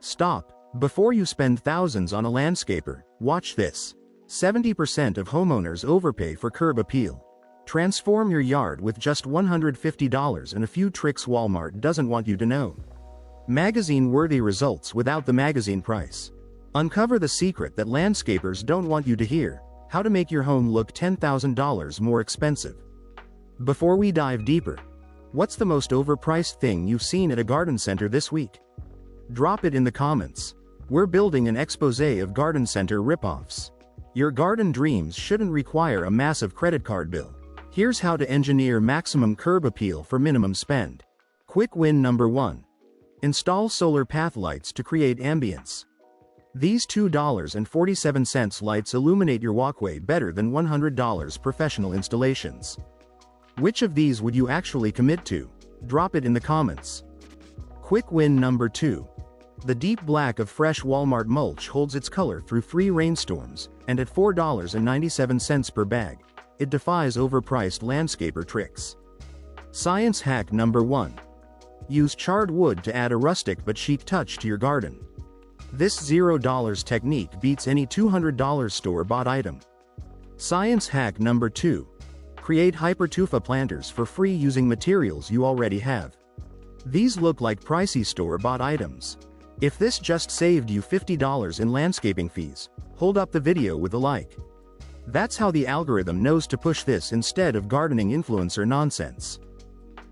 Stop. Before you spend thousands on a landscaper, watch this. 70% of homeowners overpay for curb appeal. Transform your yard with just $150 and a few tricks Walmart doesn't want you to know. Magazine-worthy results without the magazine price. Uncover the secret that landscapers don't want you to hear: how to make your home look $10,000 more expensive. Before we dive deeper, what's the most overpriced thing you've seen at a garden center this week? Drop it in the comments. We're building an exposé of garden center ripoffs. Your garden dreams shouldn't require a massive credit card bill. Here's how to engineer maximum curb appeal for minimum spend. Quick win number 1. Install solar path lights to create ambience. These $2.47 lights illuminate your walkway better than $100 professional installations. Which of these would you actually commit to? Drop it in the comments. Quick win number 2. The deep black of fresh Walmart mulch holds its color through 3 rainstorms, and at $4.97 per bag, it defies overpriced landscaper tricks. Science hack number 1. Use charred wood to add a rustic but chic touch to your garden. This $0 technique beats any $200 store-bought item. Science hack number 2. Create hypertufa planters for free using materials you already have. These look like pricey store-bought items. If this just saved you $50 in landscaping fees, hold up the video with a like. That's how the algorithm knows to push this instead of gardening influencer nonsense.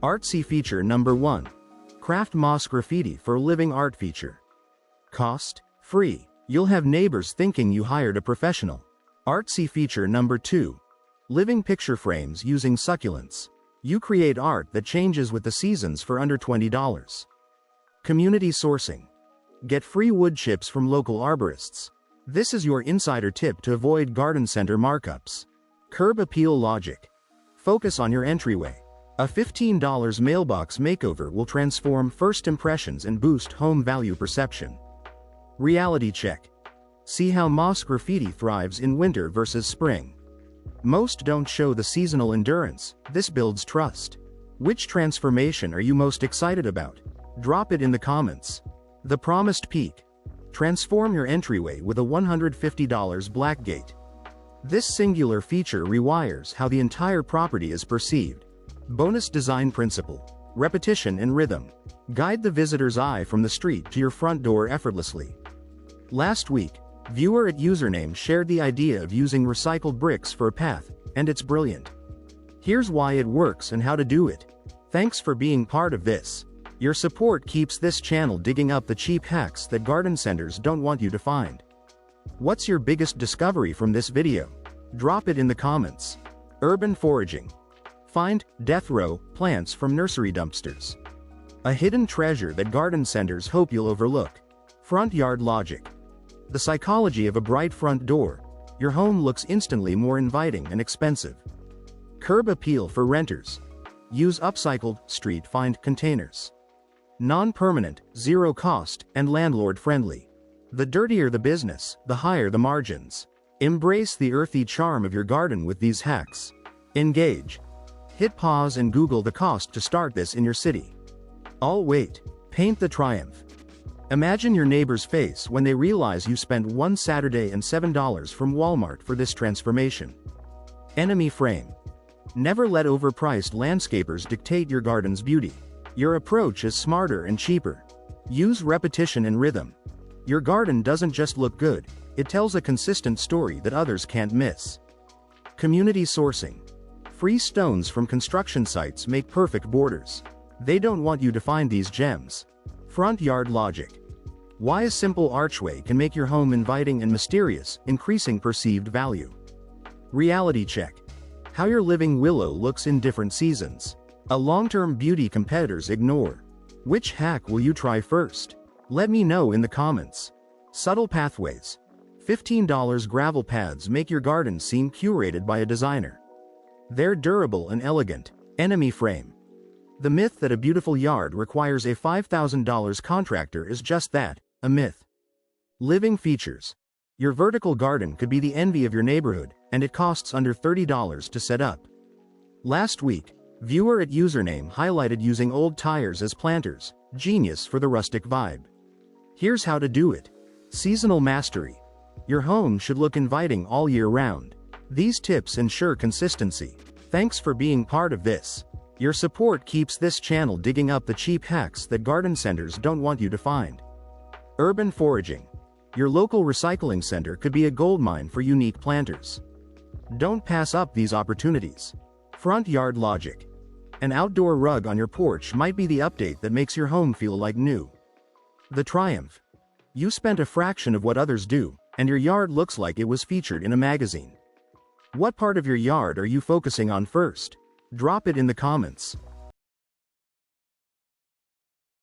Artsy feature number 1. Craft moss graffiti for living art feature. Cost? Free. You'll have neighbors thinking you hired a professional. Artsy feature number 2. Living picture frames using succulents. You create art that changes with the seasons for under $20. Community sourcing. Get free wood chips from local arborists. This is your insider tip to avoid garden center markups. Curb appeal logic. Focus on your entryway. A $15 mailbox makeover will transform first impressions and boost home value perception. Reality check. See how moss graffiti thrives in winter versus spring. Most don't show the seasonal endurance. This builds trust. Which transformation are you most excited about? Drop it in the comments. The promised peak. Transform your entryway with a $150 black gate. This singular feature rewires how the entire property is perceived. Bonus design principle. Repetition and rhythm. Guide the visitor's eye from the street to your front door effortlessly. Last week, viewer at username shared the idea of using recycled bricks for a path, and it's brilliant. Here's why it works and how to do it. Thanks for being part of this. Your support keeps this channel digging up the cheap hacks that garden centers don't want you to find. What's your biggest discovery from this video? Drop it in the comments. Urban foraging. Find death row plants from nursery dumpsters. A hidden treasure that garden centers hope you'll overlook. Front yard logic. The psychology of a bright front door. Your home looks instantly more inviting and expensive. Curb appeal for renters. Use upcycled, street find containers. Non-permanent, zero cost, and landlord-friendly. The dirtier the business, the higher the margins. Embrace the earthy charm of your garden with these hacks. Engage. Hit pause and Google the cost to start this in your city. I'll wait. Paint the triumph. Imagine your neighbor's face when they realize you spent one Saturday and $7 from Walmart for this transformation. Enemy frame. Never let overpriced landscapers dictate your garden's beauty. Your approach is smarter and cheaper. Use repetition and rhythm. Your garden doesn't just look good, it tells a consistent story that others can't miss. Community sourcing. Free stones from construction sites make perfect borders. They don't want you to find these gems. Front yard logic. Why a simple archway can make your home inviting and mysterious, increasing perceived value. Reality check. How your living willow looks in different seasons. A long-term beauty competitors ignore. Which hack will you try first? Let me know in the comments. Subtle pathways. $15 gravel paths make your garden seem curated by a designer. They're durable and elegant. Enemy frame. The myth that a beautiful yard requires a $5,000 contractor is just that, a myth. Living features. Your vertical garden could be the envy of your neighborhood, and it costs under $30 to set up. Last week, viewer at username highlighted using old tires as planters, genius for the rustic vibe. Here's how to do it. Seasonal mastery. Your home should look inviting all year round. These tips ensure consistency. Thanks for being part of this. Your support keeps this channel digging up the cheap hacks that garden centers don't want you to find. Urban foraging. Your local recycling center could be a goldmine for unique planters. Don't pass up these opportunities. Front yard logic. An outdoor rug on your porch might be the update that makes your home feel like new. The triumph. You spent a fraction of what others do, and your yard looks like it was featured in a magazine. What part of your yard are you focusing on first? Drop it in the comments.